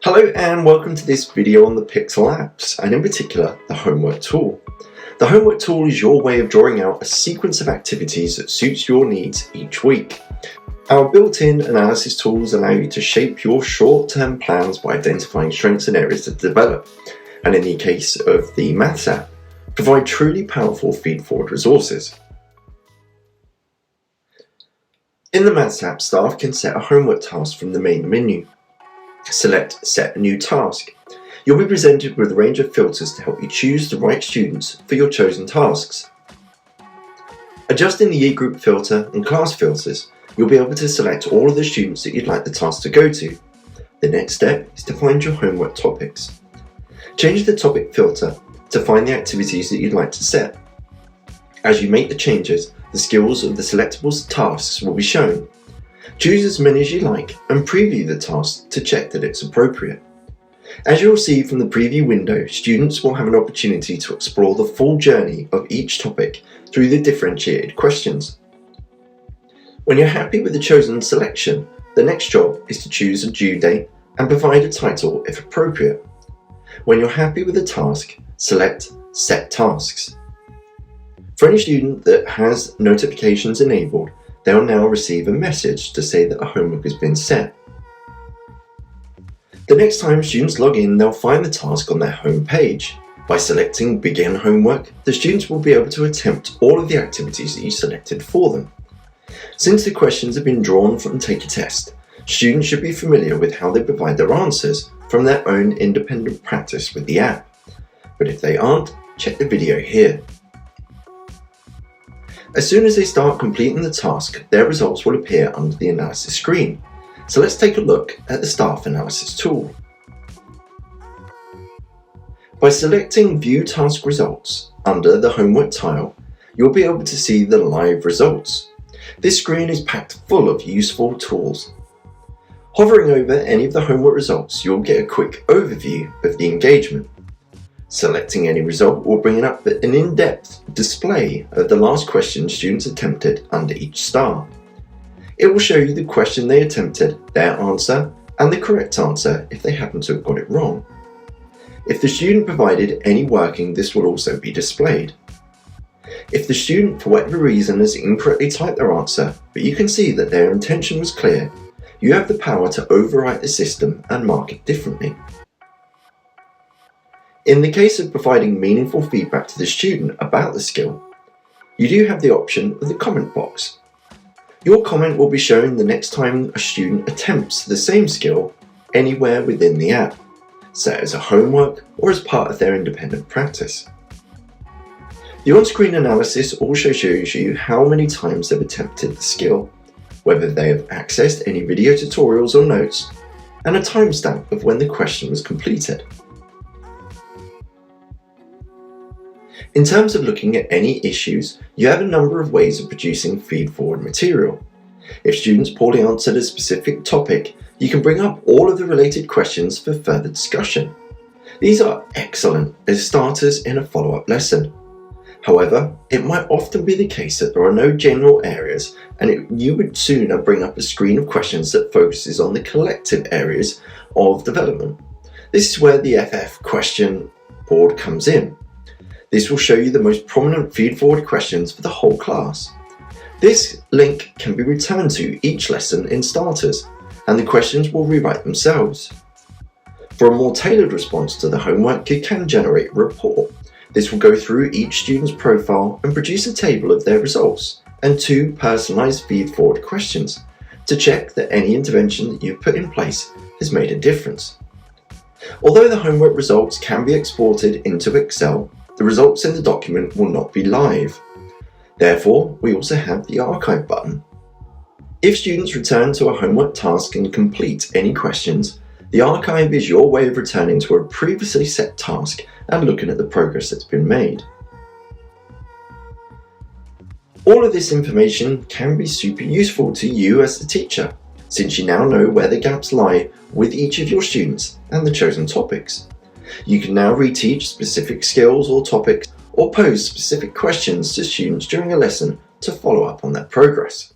Hello and welcome to this video on the PiXL apps, and in particular the homework tool. The homework tool is your way of drawing out a sequence of activities that suits your needs each week. Our built-in analysis tools allow you to shape your short-term plans by identifying strengths and areas to develop, and in the case of the Maths app, provide truly powerful feed-forward resources. In the Maths app, staff can set a homework task from the main menu. Select Set a New Task. You'll be presented with a range of filters to help you choose the right students for your chosen tasks. Adjusting the year group filter and class filters, you'll be able to select all of the students that you'd like the task to go to. The next step is to find your homework topics. Change the topic filter to find the activities that you'd like to set. As you make the changes, the skills of the selectable tasks will be shown. Choose as many as you like and preview the task to check that it's appropriate. As you'll see from the preview window, students will have an opportunity to explore the full journey of each topic through the differentiated questions. When you're happy with the chosen selection, the next job is to choose a due date and provide a title if appropriate. When you're happy with the task, select Set Tasks. For any student that has notifications enabled, they will now receive a message to say that a homework has been set. The next time students log in, they'll find the task on their home page. By selecting Begin Homework, the students will be able to attempt all of the activities that you selected for them. Since the questions have been drawn from Take a Test, students should be familiar with how they provide their answers from their own independent practice with the app. But if they aren't, check the video here. As soon as they start completing the task, their results will appear under the analysis screen. So let's take a look at the staff analysis tool. By selecting View Task Results under the homework tile, you'll be able to see the live results. This screen is packed full of useful tools. Hovering over any of the homework results, you'll get a quick overview of the engagement. Selecting any result will bring up an in-depth display of the last question students attempted under each star. It will show you the question they attempted, their answer, and the correct answer if they happen to have got it wrong. If the student provided any working, this will also be displayed. If the student, for whatever reason, has incorrectly typed their answer, but you can see that their intention was clear, you have the power to overwrite the system and mark it differently. In the case of providing meaningful feedback to the student about the skill, you do have the option of the comment box. Your comment will be shown the next time a student attempts the same skill anywhere within the app, say as a homework or as part of their independent practice. The on-screen analysis also shows you how many times they've attempted the skill, whether they have accessed any video tutorials or notes, and a timestamp of when the question was completed. In terms of looking at any issues, you have a number of ways of producing feed-forward material. If students poorly answered a specific topic, you can bring up all of the related questions for further discussion. These are excellent as starters in a follow-up lesson. However, it might often be the case that there are no general areas, and you would sooner bring up a screen of questions that focuses on the collective areas of development. This is where the FF question board comes in. This will show you the most prominent feed-forward questions for the whole class. This link can be returned to each lesson in starters, and the questions will rewrite themselves. For a more tailored response to the homework, you can generate a report. This will go through each student's profile and produce a table of their results and 2 personalized feed-forward questions to check that any intervention that you've put in place has made a difference. Although the homework results can be exported into Excel, the results in the document will not be live. Therefore, we also have the archive button. If students return to a homework task and complete any questions, the archive is your way of returning to a previously set task and looking at the progress that's been made. All of this information can be super useful to you as the teacher, since you now know where the gaps lie with each of your students and the chosen topics. You can now reteach specific skills or topics or pose specific questions to students during a lesson to follow up on their progress.